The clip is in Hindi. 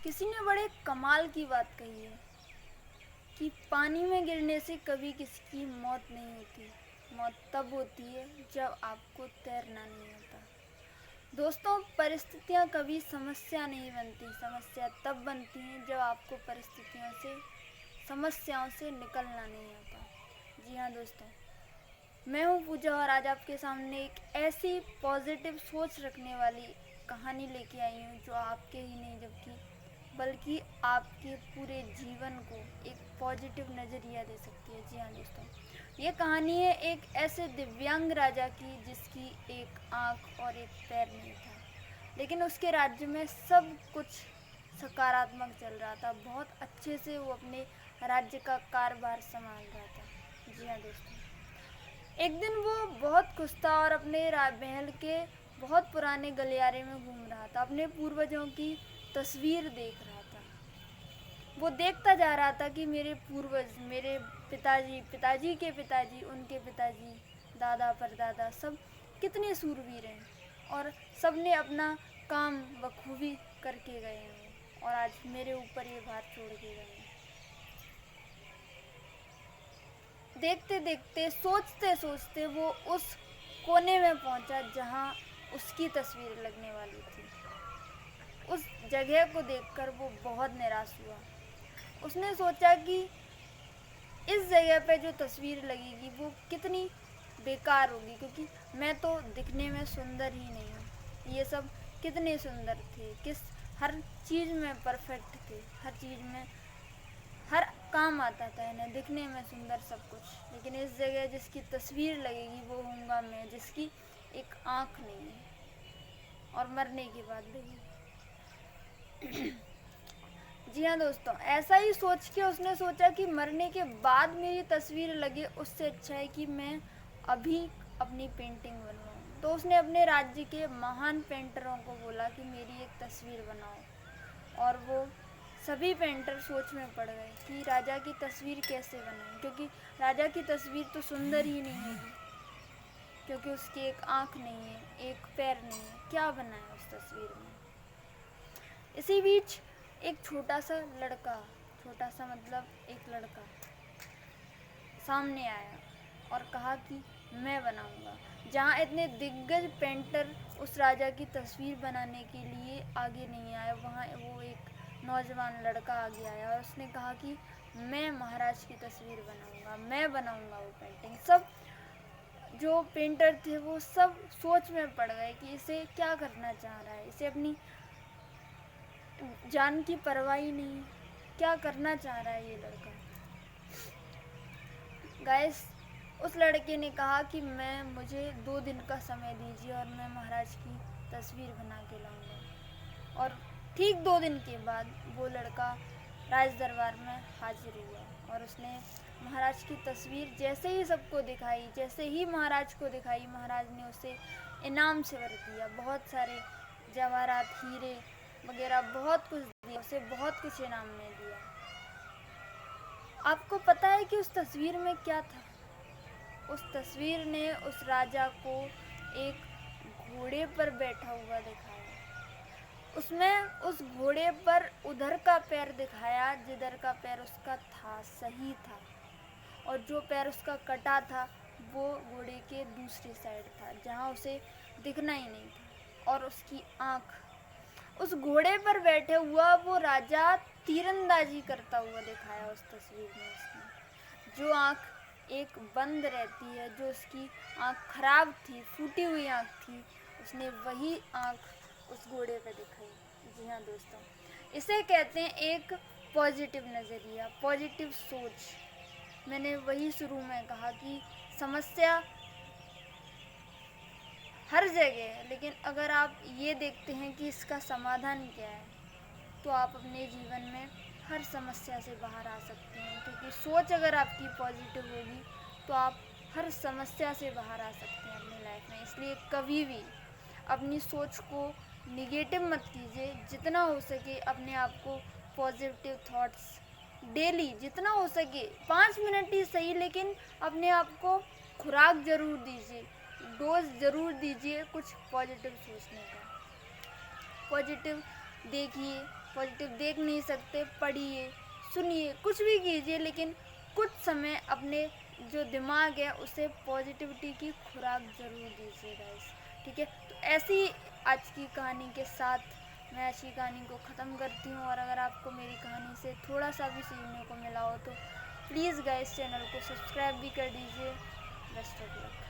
किसी ने बड़े कमाल की बात कही है कि पानी में गिरने से कभी किसी की मौत नहीं होती। मौत तब होती है जब आपको तैरना नहीं आता। दोस्तों, परिस्थितियाँ कभी समस्या नहीं बनती, समस्या तब बनती हैं जब आपको समस्याओं से निकलना नहीं आता। जी हाँ दोस्तों, मैं हूँ पूजा और आज आपके सामने एक ऐसी पॉजिटिव सोच रखने वाली कहानी लेके आई हूँ जो आपके ही नहीं बल्कि आपके पूरे जीवन को एक पॉजिटिव नज़रिया दे सकती है। जी हाँ दोस्तों, ये कहानी है एक ऐसे दिव्यांग राजा की जिसकी एक आँख और एक पैर नहीं था, लेकिन उसके राज्य में सब कुछ सकारात्मक चल रहा था। बहुत अच्छे से वो अपने राज्य का कारोबार संभाल रहा था। जी हाँ दोस्तों, एक दिन वो बहुत खुश था और अपने महल के बहुत पुराने गलियारे में घूम रहा था। अपने पूर्वजों की तस्वीर देख रहा था। वो देखता जा रहा था कि मेरे पूर्वज, मेरे पिताजी, पिताजी के पिताजी, उनके पिताजी, दादा परदादा सब कितने सूरवीर हैं और सब ने अपना काम बखूबी करके गए हैं और आज मेरे ऊपर ये भार छोड़ के गए हैं। देखते देखते, सोचते सोचते वो उस कोने में पहुंचा जहां उसकी तस्वीर लगने वाली थी। उस जगह को देखकर वो बहुत निराश हुआ। उसने सोचा कि इस जगह पे जो तस्वीर लगेगी वो कितनी बेकार होगी, क्योंकि मैं तो दिखने में सुंदर ही नहीं हूँ। ये सब कितने सुंदर थे, हर चीज़ में परफेक्ट थे, हर चीज़ में हर काम आता था इन्हें, दिखने में सुंदर सब कुछ। लेकिन इस जगह जिसकी तस्वीर लगेगी वो हूँगा मैं, जिसकी एक आँख नहीं है और मरने के बाद लगेगी। जी हाँ दोस्तों, ऐसा ही सोच के उसने सोचा कि मरने के बाद मेरी तस्वीर लगे, उससे अच्छा है कि मैं अभी अपनी पेंटिंग बनवाऊँ। तो उसने अपने राज्य के महान पेंटरों को बोला कि मेरी एक तस्वीर बनाओ, और वो सभी पेंटर सोच में पड़ गए कि राजा की तस्वीर कैसे बनाएं, क्योंकि राजा की तस्वीर तो सुंदर ही नहीं होगी, क्योंकि उसकी एक आँख नहीं है, एक पैर नहीं है। क्या बनाएं उस तस्वीर में। इसी बीच एक छोटा सा लड़का सामने आया और कहा कि मैं बनाऊंगा। जहाँ इतने दिग्गज पेंटर उस राजा की तस्वीर बनाने के लिए आगे नहीं आए, वहाँ वो एक नौजवान लड़का आगे आया और उसने कहा कि मैं महाराज की तस्वीर बनाऊंगा, मैं बनाऊंगा वो पेंटिंग। सब जो पेंटर थे वो सब सोच में पड़ गए कि इसे क्या करना चाह रहा है, इसे अपनी जान की परवाह ही नहीं, क्या करना चाह रहा है ये लड़का। गाइस, उस लड़के ने कहा कि मुझे 2 दिन का समय दीजिए और मैं महाराज की तस्वीर बना के लाऊंगा। और ठीक 2 दिन के बाद वो लड़का राज दरबार में हाजिर हुआ और उसने महाराज की तस्वीर जैसे ही सबको दिखाई, जैसे ही महाराज को दिखाई, महाराज ने उसे इनाम से भर दिया। बहुत सारे जवाहरात, हीरे वगैरह बहुत कुछ दिया, उसे बहुत कुछ इनाम में दिया। आपको पता है कि उस तस्वीर में क्या था? उस तस्वीर ने उस राजा को एक घोड़े पर बैठा हुआ दिखाया। उसमें उस घोड़े पर उधर का पैर दिखाया जिधर का पैर उसका था, सही था, और जो पैर उसका कटा था वो घोड़े के दूसरी साइड था, जहाँ उसे दिखना ही नहीं था। और उसकी आँख, उस घोड़े पर बैठे हुआ वो राजा तीरंदाजी करता हुआ दिखाया उस तस्वीर में उसने। जो आँख एक बंद रहती है, जो उसकी आँख खराब थी, फूटी हुई आँख थी, उसने वही आँख उस घोड़े पे दिखाई। जी हाँ दोस्तों, इसे कहते हैं एक पॉजिटिव नज़रिया, पॉजिटिव सोच। मैंने वही शुरू में कहा कि समस्या हर जगह है, लेकिन अगर आप ये देखते हैं कि इसका समाधान क्या है, तो आप अपने जीवन में हर समस्या से बाहर आ सकते हैं। क्योंकि सोच अगर आपकी पॉजिटिव होगी तो आप हर समस्या से बाहर आ सकते हैं अपनी लाइफ में। इसलिए कभी भी अपनी सोच को निगेटिव मत कीजिए। जितना हो सके अपने आप को पॉजिटिव थॉट्स डेली, जितना हो सके 5 मिनट ही सही, लेकिन अपने आप को खुराक ज़रूर दीजिए, डोज ज़रूर दीजिए कुछ पॉजिटिव सोचने का। पॉजिटिव देखिए, पॉजिटिव देख नहीं सकते, पढ़िए, सुनिए, कुछ भी कीजिए, लेकिन कुछ समय अपने जो दिमाग है उसे पॉजिटिविटी की खुराक ज़रूर दीजिए गाइस। ठीक है, तो ऐसी आज की कहानी के साथ मैं ऐसी कहानी को ख़त्म करती हूँ। और अगर आपको मेरी कहानी से थोड़ा सा भी सीखने को मिला हो तो प्लीज़ गाइस चैनल को सब्सक्राइब भी कर दीजिए। Best of luck.